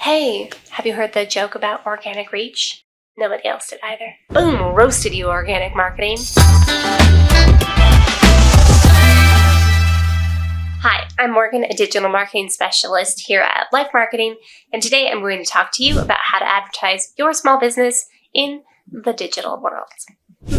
Hey, have you heard the joke about organic reach? Nobody else did either. Boom, roasted you, organic marketing. Hi, I'm Morgan, a digital marketing specialist here at Life Marketing, and today I'm going to talk to you about how to advertise your small business in the digital world.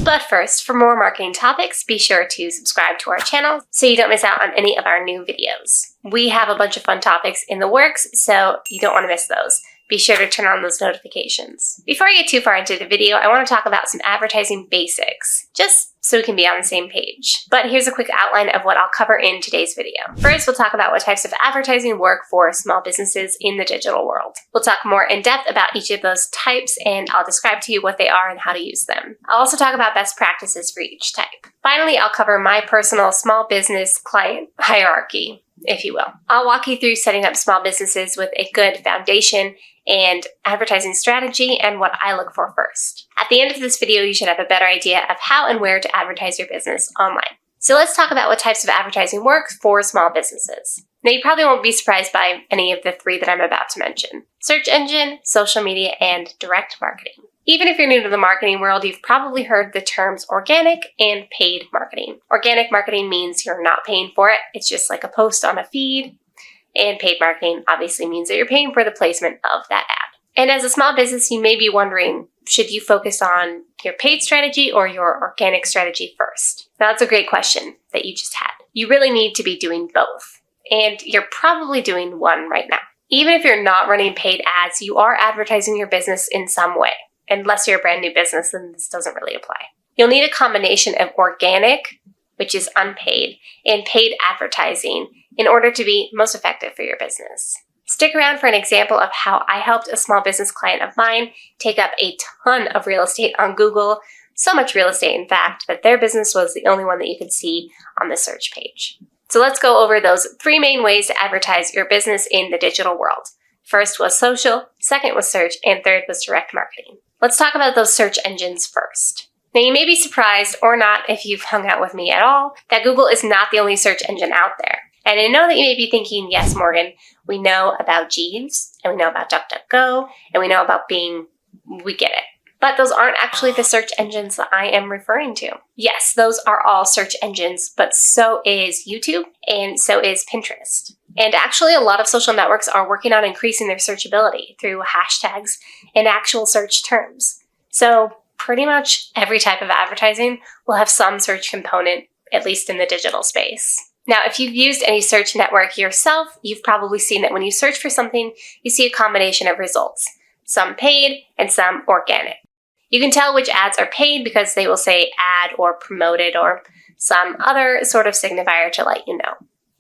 But first, for more marketing topics, be sure to subscribe to our channel so you don't miss out on any of our new videos. We have a bunch of fun topics in the works, so you don't want to miss those. Be sure to turn on those notifications. Before I get too far into the video, I want to talk about some advertising basics, just so we can be on the same page. But here's a quick outline of what I'll cover in today's video. First, we'll talk about what types of advertising work for small businesses in the digital world. We'll talk more in depth about each of those types, and I'll describe to you what they are and how to use them. I'll also talk about best practices for each type. Finally, I'll cover my personal small business client hierarchy, if you will. I'll walk you through setting up small businesses with a good foundation and advertising strategy and what I look for first. At the end of this video, you should have a better idea of how and where to advertise your business online. So let's talk about what types of advertising work for small businesses. Now, you probably won't be surprised by any of the three that I'm about to mention: search engine, social media, and direct marketing. Even if you're new to the marketing world, you've probably heard the terms organic and paid marketing. Organic marketing means you're not paying for it. It's just like a post on a feed. And paid marketing obviously means that you're paying for the placement of that ad. And as a small business, you may be wondering, should you focus on your paid strategy or your organic strategy first? Now, that's a great question that you just had. You really need to be doing both. And you're probably doing one right now. Even if you're not running paid ads, you are advertising your business in some way. Unless you're a brand new business, then this doesn't really apply. You'll need a combination of organic, which is unpaid, and paid advertising in order to be most effective for your business. Stick around for an example of how I helped a small business client of mine take up a ton of real estate on Google, so much real estate, in fact, that their business was the only one that you could see on the search page. So let's go over those three main ways to advertise your business in the digital world. First was social, second was search, and third was direct marketing. Let's talk about those search engines first. Now, you may be surprised, or not if you've hung out with me at all, that Google is not the only search engine out there. And I know that you may be thinking, yes, Morgan, we know about Jeeves, and we know about DuckDuckGo, and we know about Bing. We get it. But those aren't actually the search engines that I am referring to. Yes, those are all search engines, but so is YouTube, and so is Pinterest. And actually, a lot of social networks are working on increasing their searchability through hashtags and actual search terms. So pretty much every type of advertising will have some search component, at least in the digital space. Now, if you've used any search network yourself, you've probably seen that when you search for something, you see a combination of results, some paid and some organic. You can tell which ads are paid because they will say ad or promoted or some other sort of signifier to let you know.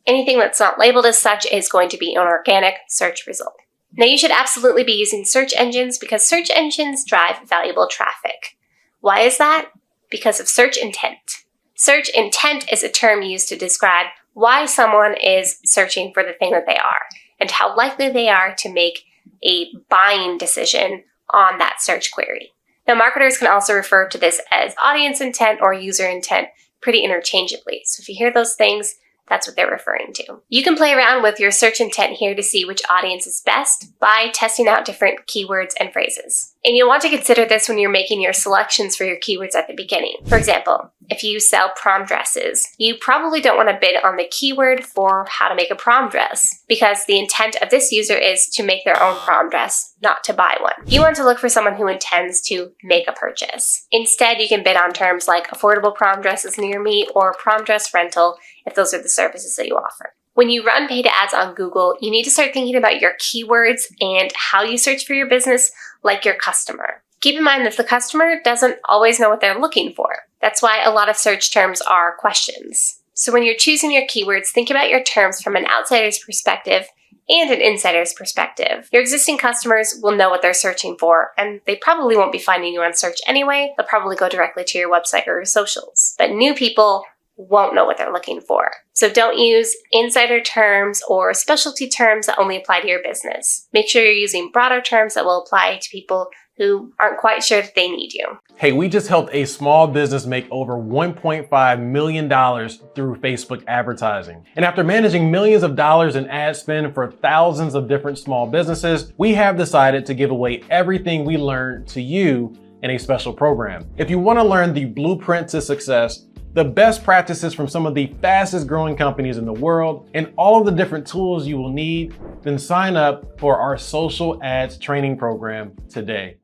Anything that's not labeled as such is going to be an organic search result. Now, you should absolutely be using search engines because search engines drive valuable traffic. Why is that? Because of search intent. Search intent is a term used to describe why someone is searching for the thing that they are and how likely they are to make a buying decision on that search query. Now, marketers can also refer to this as audience intent or user intent pretty interchangeably. So if you hear those things, that's what they're referring to. You can play around with your search intent here to see which audience is best by testing out different keywords and phrases. And you'll want to consider this when you're making your selections for your keywords at the beginning. For example, if you sell prom dresses, you probably don't want to bid on the keyword for how to make a prom dress because the intent of this user is to make their own prom dress, not to buy one. You want to look for someone who intends to make a purchase. Instead, you can bid on terms like affordable prom dresses near me or prom dress rental if those are the services that you offer. When you run paid ads on Google, you need to start thinking about your keywords and how you search for your business like your customer. Keep in mind that the customer doesn't always know what they're looking for. That's why a lot of search terms are questions. So when you're choosing your keywords, think about your terms from an outsider's perspective and an insider's perspective. Your existing customers will know what they're searching for, and they probably won't be finding you on search anyway. They'll probably go directly to your website or your socials. But new people won't know what they're looking for. So don't use insider terms or specialty terms that only apply to your business. Make sure you're using broader terms that will apply to people who aren't quite sure that they need you. Hey, we just helped a small business make over $1.5 million through Facebook advertising. And after managing millions of dollars in ad spend for thousands of different small businesses, we have decided to give away everything we learned to you in a special program. If you want to learn the blueprint to success, the best practices from some of the fastest growing companies in the world, and all of the different tools you will need, then sign up for our social ads training program today.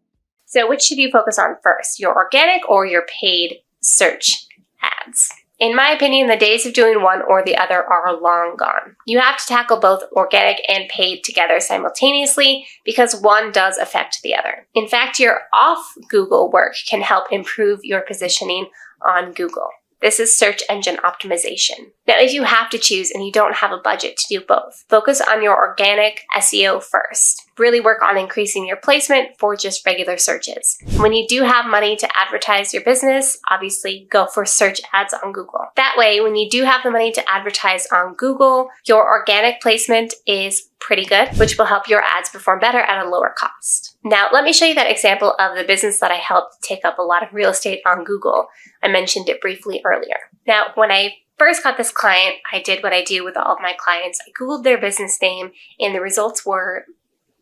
So which should you focus on first, your organic or your paid search ads? In my opinion, the days of doing one or the other are long gone. You have to tackle both organic and paid together simultaneously because one does affect the other. In fact, your off-Google work can help improve your positioning on Google. This is search engine optimization. Now, if you have to choose and you don't have a budget to do both, focus on your organic SEO first. Really work on increasing your placement for just regular searches. When you do have money to advertise your business, obviously go for search ads on Google. That way, when you do have the money to advertise on Google, your organic placement is pretty good, which will help your ads perform better at a lower cost. Now, let me show you that example of the business that I helped take up a lot of real estate on Google. I mentioned it briefly earlier. Now, when I first got this client, I did what I do with all of my clients. I Googled their business name and the results were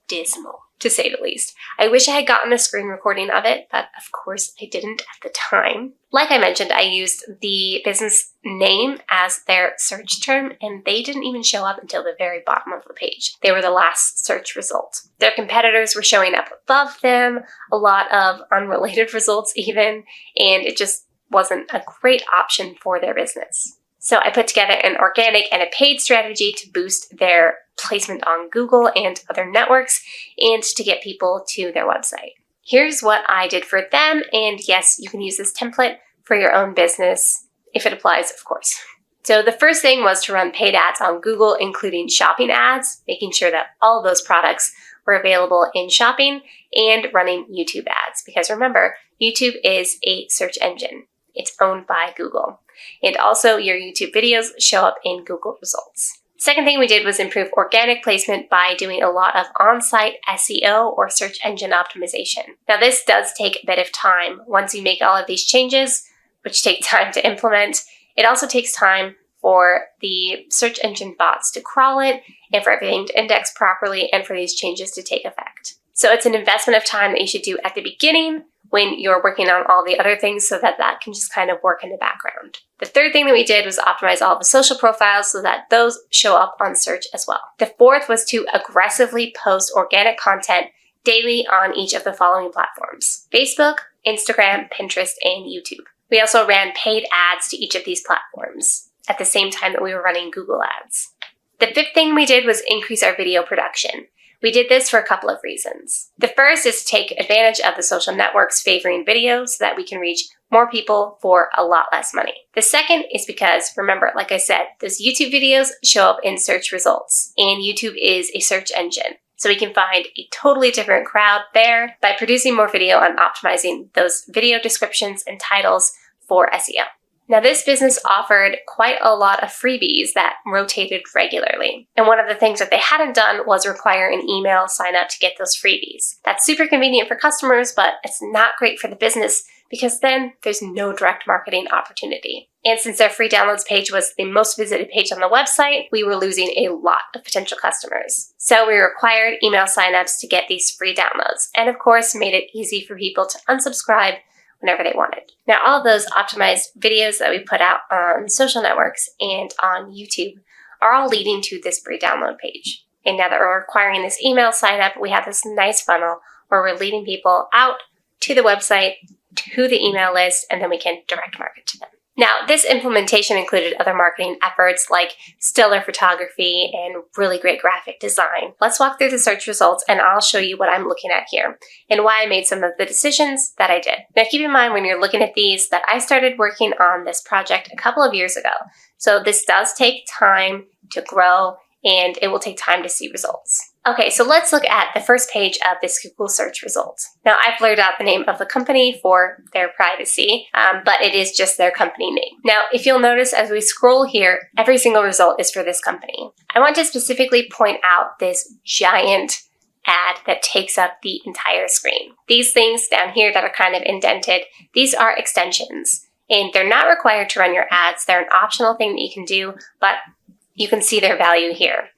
dismal, to say the least. I wish I had gotten a screen recording of it, but of course I didn't at the time. Like I mentioned, I used the business name as their search term, and they didn't even show up until the very bottom of the page. They were the last search result. Their competitors were showing up above them, a lot of unrelated results even, and it just wasn't a great option for their business. So I put together an organic and a paid strategy to boost their placement on Google and other networks and to get people to their website. Here's what I did for them, and yes, you can use this template for your own business if it applies, of course. So the first thing was to run paid ads on Google, including shopping ads, making sure that all of those products were available in shopping, and running YouTube ads. Because remember, YouTube is a search engine. It's owned by Google. And also your YouTube videos show up in Google results. Second thing we did was improve organic placement by doing a lot of on-site SEO or search engine optimization. Now this does take a bit of time. Once you make all of these changes, which take time to implement, it also takes time for the search engine bots to crawl it and for everything to index properly and for these changes to take effect. So it's an investment of time that you should do at the beginning when you're working on all the other things so that that can just kind of work in the background. The third thing that we did was optimize all the social profiles so that those show up on search as well. The fourth was to aggressively post organic content daily on each of the following platforms: Facebook, Instagram, Pinterest, and YouTube. We also ran paid ads to each of these platforms at the same time that we were running Google ads. The fifth thing we did was increase our video production. We did this for a couple of reasons. The first is to take advantage of the social networks favoring video so that we can reach more people for a lot less money. The second is because, remember, like I said, those YouTube videos show up in search results, and YouTube is a search engine. So we can find a totally different crowd there by producing more video and optimizing those video descriptions and titles for SEO. Now, this business offered quite a lot of freebies that rotated regularly. And one of the things that they hadn't done was require an email sign up to get those freebies. That's super convenient for customers, but it's not great for the business because then there's no direct marketing opportunity. And since their free downloads page was the most visited page on the website, we were losing a lot of potential customers. So we required email signups to get these free downloads, and of course made it easy for people to unsubscribe whenever they wanted. Now, all of those optimized videos that we put out on social networks and on YouTube are all leading to this free download page. And now that we're requiring this email sign up, we have this nice funnel where we're leading people out to the website, to the email list, and then we can direct market to them. Now, this implementation included other marketing efforts like stellar photography and really great graphic design. Let's walk through the search results and I'll show you what I'm looking at here and why I made some of the decisions that I did. Now, keep in mind when you're looking at these that I started working on this project a couple of years ago. So this does take time to grow and it will take time to see results. Okay, so let's look at the first page of this Google search result. Now, I've blurred out the name of the company for their privacy, but it is just their company name. Now, if you'll notice as we scroll here, every single result is for this company. I want to specifically point out this giant ad that takes up the entire screen. These things down here that are kind of indented, these are extensions. And they're not required to run your ads. They're an optional thing that you can do, but you can see their value here.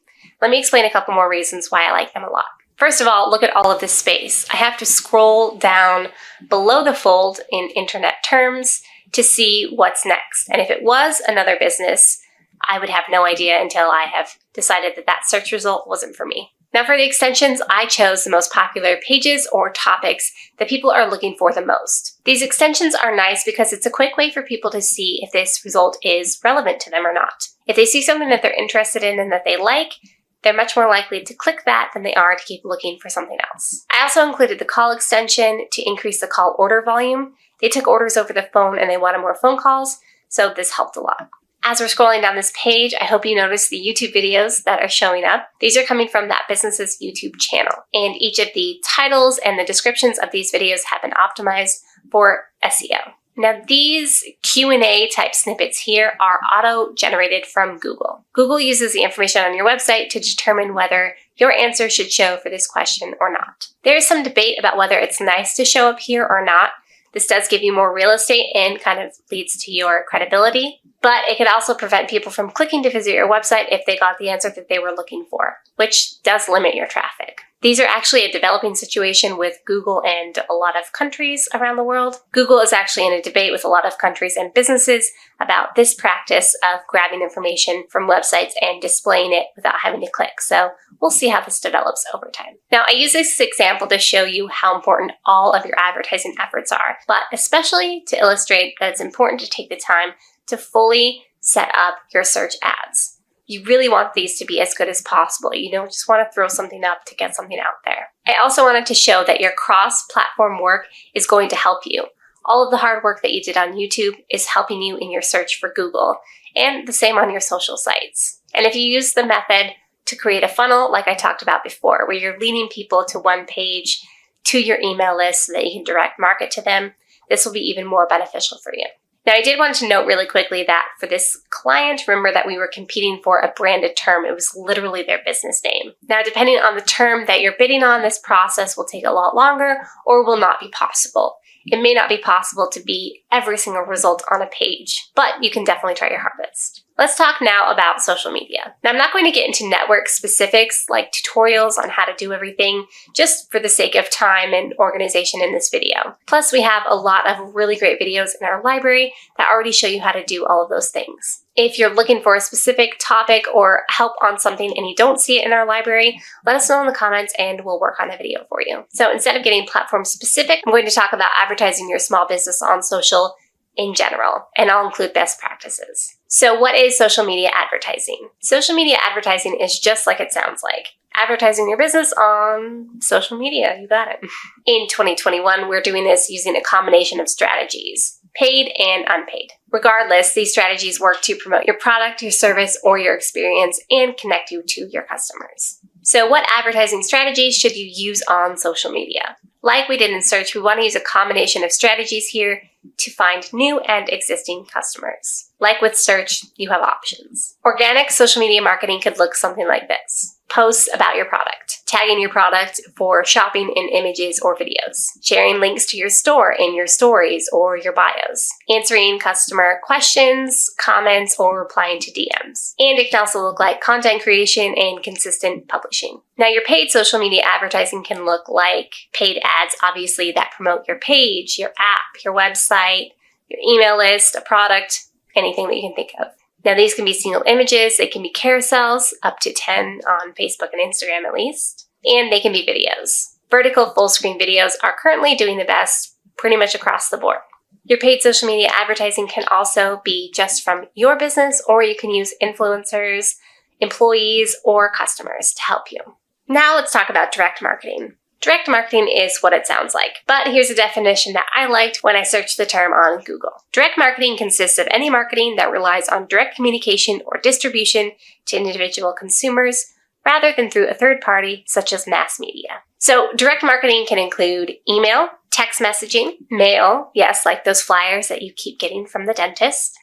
Let me explain a couple more reasons why I like them a lot. First of all, look at all of this space. I have to scroll down below the fold in internet terms to see what's next. And if it was another business, I would have no idea until I have decided that that search result wasn't for me. Now for the extensions, I chose the most popular pages or topics that people are looking for the most. These extensions are nice because it's a quick way for people to see if this result is relevant to them or not. If they see something that they're interested in and that they like, they're much more likely to click that than they are to keep looking for something else. I also included the call extension to increase the call order volume. They took orders over the phone and they wanted more phone calls, so this helped a lot. As we're scrolling down this page, I hope you notice the YouTube videos that are showing up. These are coming from that business's YouTube channel, and each of the titles and the descriptions of these videos have been optimized for SEO. Now these Q&A type snippets here are auto-generated from Google. Google uses the information on your website to determine whether your answer should show for this question or not. There is some debate about whether it's nice to show up here or not. This does give you more real estate and kind of leads to your credibility, but it could also prevent people from clicking to visit your website if they got the answer that they were looking for, which does limit your traffic. These are actually a developing situation with Google and a lot of countries around the world. Google is actually in a debate with a lot of countries and businesses about this practice of grabbing information from websites and displaying it without having to click. So we'll see how this develops over time. Now, I use this example to show you how important all of your advertising efforts are, but especially to illustrate that it's important to take the time to fully set up your search ads. You really want these to be as good as possible. You don't just want to throw something up to get something out there. I also wanted to show that your cross-platform work is going to help you. All of the hard work that you did on YouTube is helping you in your search for Google, and the same on your social sites. And if you use the method to create a funnel like I talked about before, where you're leading people to one page to your email list so that you can direct market to them, this will be even more beneficial for you. Now, I did want to note really quickly that for this client, remember that we were competing for a branded term. It was literally their business name. Now, depending on the term that you're bidding on, this process will take a lot longer or will not be possible. It may not be possible to be every single result on a page, but you can definitely try your hardest. Let's talk now about social media. Now, I'm not going to get into network specifics like tutorials on how to do everything, just for the sake of time and organization in this video. Plus, we have a lot of really great videos in our library that already show you how to do all of those things. If you're looking for a specific topic or help on something and you don't see it in our library, let us know in the comments and we'll work on a video for you. So instead of getting platform specific, I'm going to talk about advertising your small business on social in general, and I'll include best practices. So what is social media advertising? Social media advertising is just like it sounds like. Advertising your business on social media, you got it. In 2021, we're doing this using a combination of strategies, paid and unpaid. Regardless, these strategies work to promote your product, your service, or your experience and connect you to your customers. So what advertising strategies should you use on social media? Like we did in search, we want to use a combination of strategies here to find new and existing customers. Like with search, you have options. Organic social media marketing could look something like this. Posts about your product, tagging your product for shopping in images or videos, sharing links to your store in your stories or your bios, answering customer questions, comments, or replying to DMs. And it can also look like content creation and consistent publishing. Now, your paid social media advertising can look like paid ads, obviously, that promote your page, your app, your website, your email list, a product, anything that you can think of. Now, these can be single images, they can be carousels, up to 10 on Facebook and Instagram at least, and they can be videos. Vertical full screen videos are currently doing the best pretty much across the board. Your paid social media advertising can also be just from your business, or you can use influencers, employees, or customers to help you. Now let's talk about direct marketing. Direct marketing is what it sounds like, but here's a definition that I liked when I searched the term on Google. Direct marketing consists of any marketing that relies on direct communication or distribution to individual consumers rather than through a third party such as mass media. So direct marketing can include email, text messaging, mail, yes, like those flyers that you keep getting from the dentist.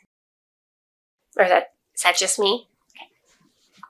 Or is that just me? Okay.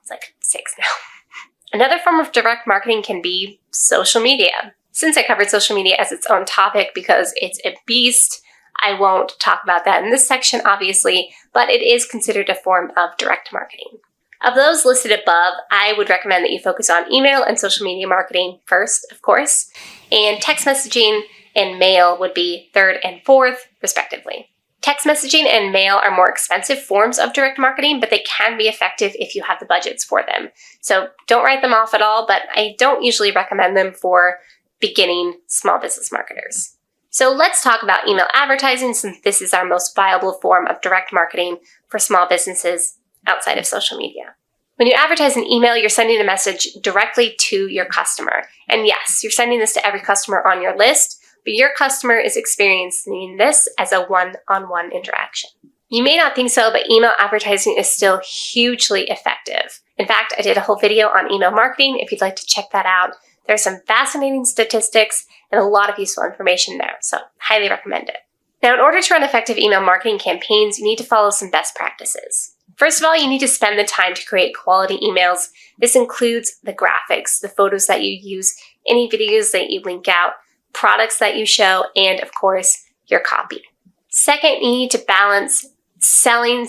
It's like 6 now. Another form of direct marketing can be social media. Since I covered social media as its own topic because it's a beast, I won't talk about that in this section, obviously, but it is considered a form of direct marketing. Of those listed above, I would recommend that you focus on email and social media marketing first, of course, and text messaging and mail would be third and fourth, respectively. Text messaging and mail are more expensive forms of direct marketing, but they can be effective if you have the budgets for them. So don't write them off at all, but I don't usually recommend them for beginning small business marketers. So let's talk about email advertising, since this is our most viable form of direct marketing for small businesses outside of social media. When you advertise an email, you're sending a message directly to your customer. And yes, you're sending this to every customer on your list, but your customer is experiencing this as a one-on-one interaction. You may not think so, but email advertising is still hugely effective. In fact, I did a whole video on email marketing if you'd like to check that out. There's some fascinating statistics and a lot of useful information there, so highly recommend it. Now, in order to run effective email marketing campaigns, you need to follow some best practices. First of all, you need to spend the time to create quality emails. This includes the graphics, the photos that you use, any videos that you link out, products that you show, and of course, your copy. Second, you need to balance selling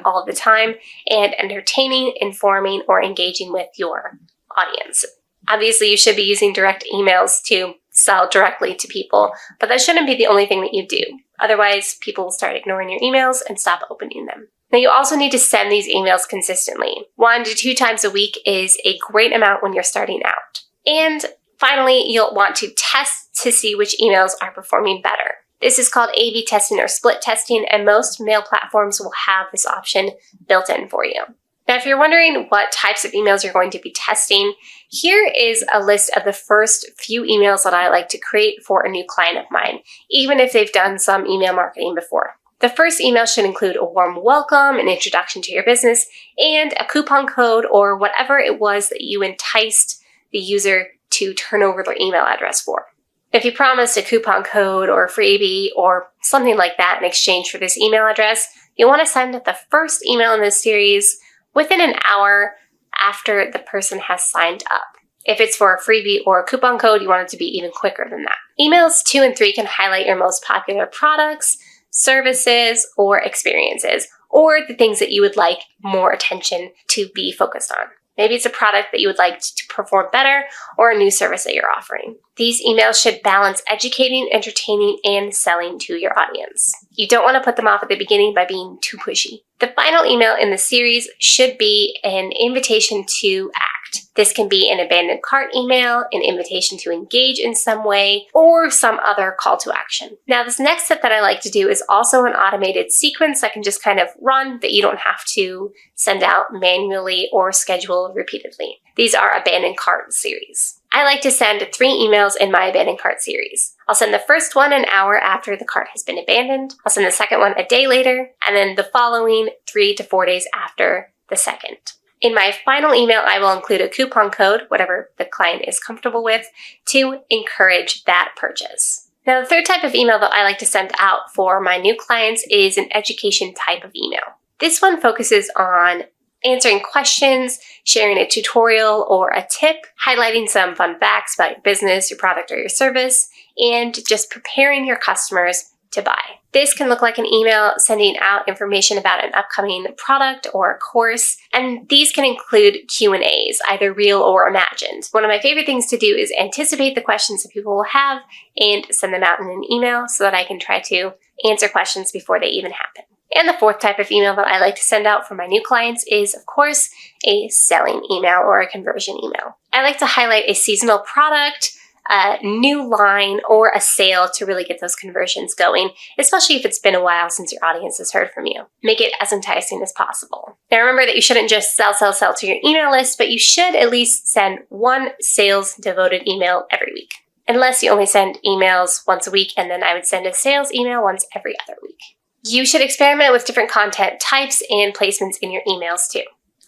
all the time and entertaining, informing, or engaging with your audience. Obviously, you should be using direct emails to sell directly to people, but that shouldn't be the only thing that you do. Otherwise, people will start ignoring your emails and stop opening them. Now, you also need to send these emails consistently. 1 to 2 times a week is a great amount when you're starting out. And finally, you'll want to test to see which emails are performing better. This is called A/B testing or split testing, and most mail platforms will have this option built in for you. Now, if you're wondering what types of emails you're going to be testing, here is a list of the first few emails that I like to create for a new client of mine, even if they've done some email marketing before. The first email should include a warm welcome, an introduction to your business, and a coupon code or whatever it was that you enticed the user to turn over their email address for. If you promised a coupon code or a freebie or something like that in exchange for this email address, you'll want to send the first email in this series within an hour after the person has signed up. If it's for a freebie or a coupon code, you want it to be even quicker than that. Emails 2 and 3 can highlight your most popular products, services, or experiences, or the things that you would like more attention to be focused on. Maybe it's a product that you would like to perform better or a new service that you're offering. These emails should balance educating, entertaining, and selling to your audience. You don't want to put them off at the beginning by being too pushy. The final email in the series should be an invitation to act. This can be an abandoned cart email, an invitation to engage in some way, or some other call to action. Now, this next step that I like to do is also an automated sequence that can just kind of run, that you don't have to send out manually or schedule repeatedly. These are abandoned cart series. I like to send 3 emails in my abandoned cart series. I'll send the first one an hour after the cart has been abandoned. I'll send the second one a day later, and then the following 3 to 4 days after the second. In my final email, I will include a coupon code, whatever the client is comfortable with, to encourage that purchase. Now, the third type of email that I like to send out for my new clients is an education type of email. This one focuses on answering questions, sharing a tutorial or a tip, highlighting some fun facts about your business, your product, or your service, and just preparing your customers to buy. This can look like an email sending out information about an upcoming product or a course, and these can include Q&As, either real or imagined. One of my favorite things to do is anticipate the questions that people will have and send them out in an email so that I can try to answer questions before they even happen. And the fourth type of email that I like to send out for my new clients is, of course, a selling email or a conversion email. I like to highlight a seasonal product, a new line, or a sale to really get those conversions going, especially if it's been a while since your audience has heard from you. Make it as enticing as possible. Now, remember that you shouldn't just sell to your email list, but you should at least send 1 sales-devoted email every week. Unless you only send emails once a week, and then I would send a sales email once every other week. You should experiment with different content types and placements in your emails too.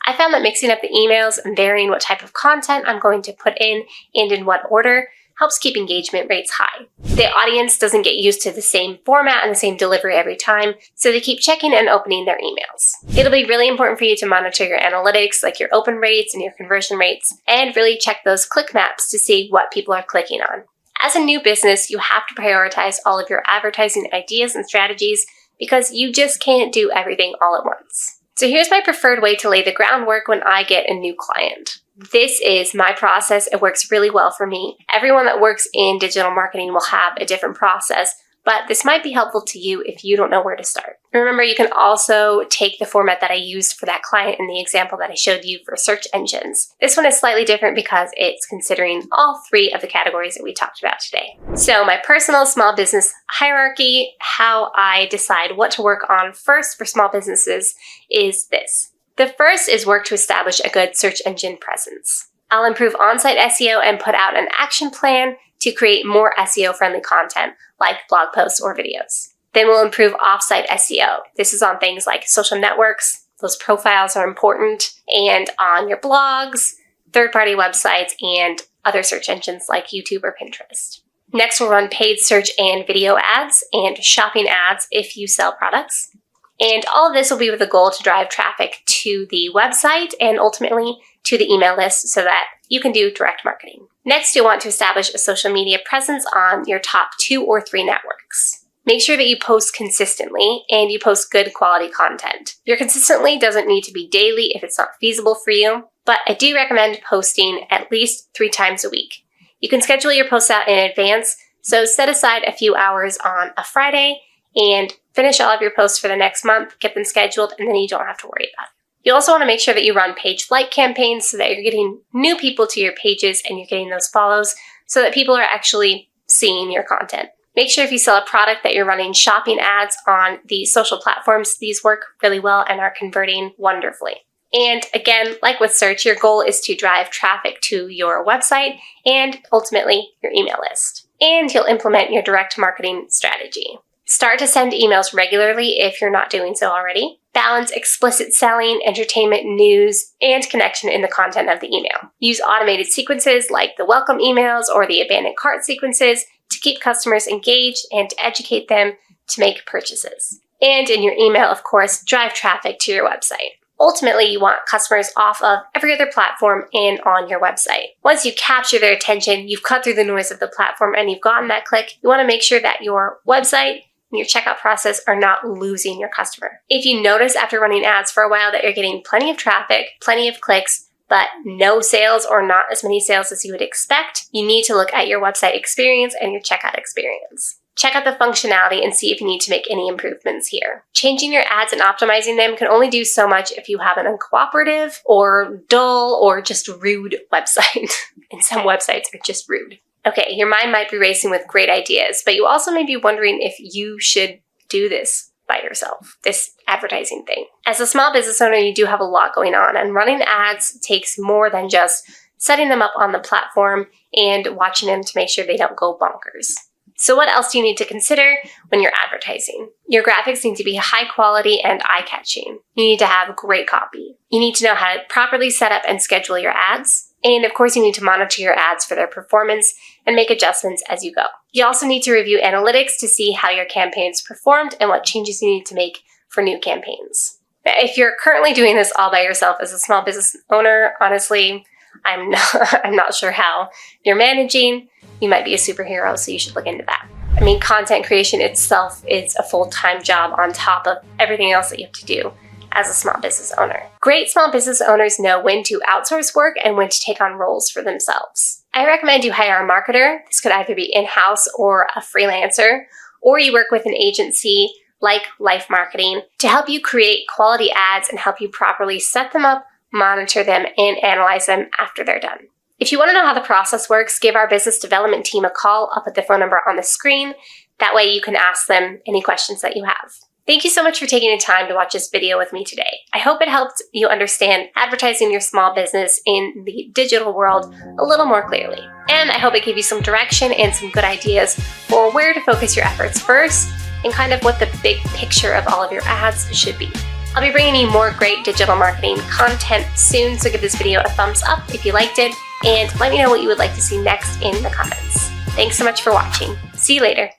I found that mixing up the emails and varying what type of content I'm going to put in and in what order helps keep engagement rates high. The audience doesn't get used to the same format and the same delivery every time, so they keep checking and opening their emails. It'll be really important for you to monitor your analytics, like your open rates and your conversion rates, and really check those click maps to see what people are clicking on. As a new business, you have to prioritize all of your advertising ideas and strategies because you just can't do everything all at once. So here's my preferred way to lay the groundwork when I get a new client. This is my process. It works really well for me. Everyone that works in digital marketing will have a different process, but this might be helpful to you if you don't know where to start. Remember, you can also take the format that I used for that client in the example that I showed you for search engines. This one is slightly different because it's considering all three of the categories that we talked about today. So my personal small business hierarchy, how I decide what to work on first for small businesses is this. The first is work to establish a good search engine presence. I'll improve on-site SEO and put out an action plan to create more SEO-friendly content like blog posts or videos. Then we'll improve off-site SEO. This is on things like social networks, those profiles are important, and on your blogs, third-party websites, and other search engines like YouTube or Pinterest. Next, we'll run paid search and video ads and shopping ads if you sell products. And all of this will be with the goal to drive traffic to the website and ultimately to the email list so that you can do direct marketing. Next, you'll want to establish a social media presence on your top 2 or 3 networks. Make sure that you post consistently and you post good quality content. Your consistently doesn't need to be daily if it's not feasible for you, but I do recommend posting at least 3 times a week. You can schedule your posts out in advance, so set aside a few hours on a Friday and finish all of your posts for the next month, get them scheduled, and then you don't have to worry about it. You also want to make sure that you run page like campaigns so that you're getting new people to your pages and you're getting those follows so that people are actually seeing your content. Make sure if you sell a product that you're running shopping ads on the social platforms. These work really well and are converting wonderfully. And again, like with search, your goal is to drive traffic to your website and ultimately your email list. And you'll implement your direct marketing strategy. Start to send emails regularly if you're not doing so already. Balance explicit selling, entertainment, news, and connection in the content of the email. Use automated sequences like the welcome emails or the abandoned cart sequences to keep customers engaged and to educate them to make purchases. And in your email, of course, drive traffic to your website. Ultimately, you want customers off of every other platform and on your website. Once you capture their attention, you've cut through the noise of the platform and you've gotten that click, you want to make sure that your website and your checkout process are not losing your customer. If you notice after running ads for a while that you're getting plenty of traffic, plenty of clicks, but no sales or not as many sales as you would expect, you need to look at your website experience and your checkout experience. Check out the functionality and see if you need to make any improvements here. Changing your ads and optimizing them can only do so much if you have an uncooperative or dull or just rude website. And some websites are just rude. Okay, your mind might be racing with great ideas, but you also may be wondering if you should do this by yourself, this advertising thing. As a small business owner, you do have a lot going on, and running ads takes more than just setting them up on the platform and watching them to make sure they don't go bonkers. So what else do you need to consider when you're advertising? Your graphics need to be high quality and eye-catching. You need to have great copy. You need to know how to properly set up and schedule your ads. And of course, you need to monitor your ads for their performance and make adjustments as you go. You also need to review analytics to see how your campaigns performed and what changes you need to make for new campaigns. If you're currently doing this all by yourself as a small business owner, honestly, I'm not sure how you're managing. You might be a superhero, so you should look into that. I mean, content creation itself is a full-time job on top of everything else that you have to do as a small business owner. Great small business owners know when to outsource work and when to take on roles for themselves. I recommend you hire a marketer. This could either be in-house or a freelancer, or you work with an agency like Life Marketing to help you create quality ads and help you properly set them up, monitor them, and analyze them after they're done. If you want to know how the process works, give our business development team a call. I'll put the phone number on the screen. That way you can ask them any questions that you have. Thank you so much for taking the time to watch this video with me today. I hope it helped you understand advertising your small business in the digital world a little more clearly. And I hope it gave you some direction and some good ideas for where to focus your efforts first and kind of what the big picture of all of your ads should be. I'll be bringing you more great digital marketing content soon, so give this video a thumbs up if you liked it and let me know what you would like to see next in the comments. Thanks so much for watching. See you later.